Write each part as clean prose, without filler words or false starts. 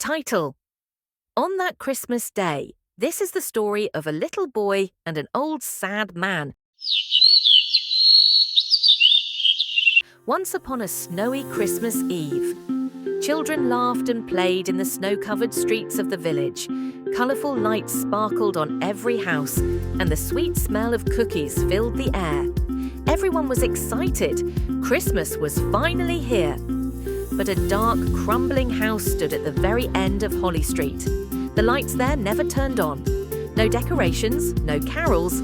Title: On that Christmas day. This is the story of a little boy and an old sad man. Once upon a snowy Christmas Eve, children laughed and played in the snow-covered streets of the village. Colourful lights sparkled on every house, and the sweet smell of cookies filled the air. Everyone was excited. Christmas was finally here. But a dark, crumbling house stood at the very end of Holly Street. The lights there never turned on. No decorations, no carols,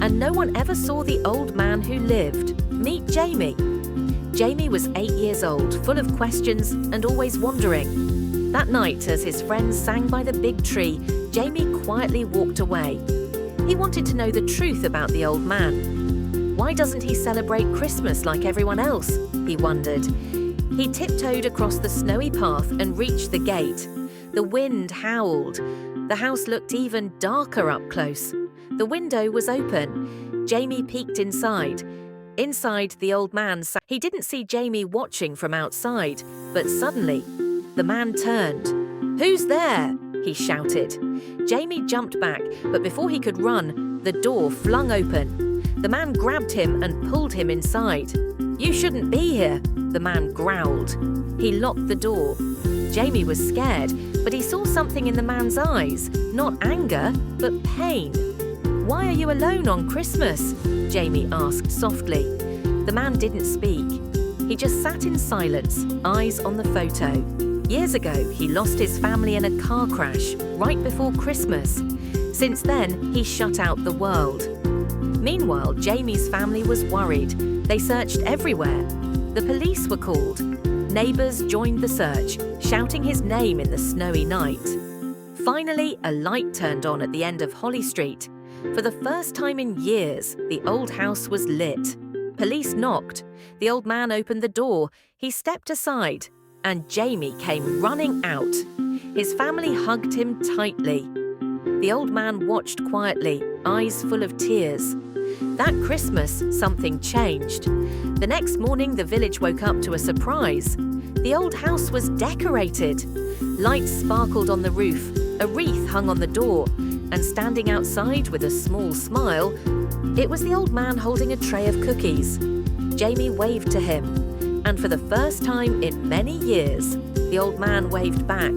and no one ever saw the old man who lived. Meet Jamie. Jamie was 8 years old, full of questions and always wondering. That night, as his friends sang by the big tree, Jamie quietly walked away. He wanted to know the truth about the old man. Why doesn't he celebrate Christmas like everyone else? He wondered. He tiptoed across the snowy path and reached the gate. The wind howled. The house looked even darker up close. The window was open. Jamie peeked inside. Inside, the old man sat. He didn't see Jamie watching from outside, but suddenly, the man turned. "Who's there?" he shouted. Jamie jumped back, but before he could run, the door flung open. The man grabbed him and pulled him inside. "You shouldn't be here," the man growled. He locked the door. Jamie was scared, but he saw something in the man's eyes, not anger, but pain. "Why are you alone on Christmas?" Jamie asked softly. The man didn't speak. He just sat in silence, eyes on the photo. Years ago, he lost his family in a car crash right before Christmas. Since then, he shut out the world. Meanwhile, Jamie's family was worried. They searched everywhere. The police were called. Neighbours joined the search, shouting his name in the snowy night. Finally, a light turned on at the end of Holly Street. For the first time in years, the old house was lit. Police knocked. The old man opened the door. He stepped aside, and Jamie came running out. His family hugged him tightly. The old man watched quietly, eyes full of tears. That Christmas, something changed. The next morning, the village woke up to a surprise. The old house was decorated. Lights sparkled on the roof, a wreath hung on the door, and standing outside with a small smile, it was the old man holding a tray of cookies. Jamie waved to him, and for the first time in many years, the old man waved back.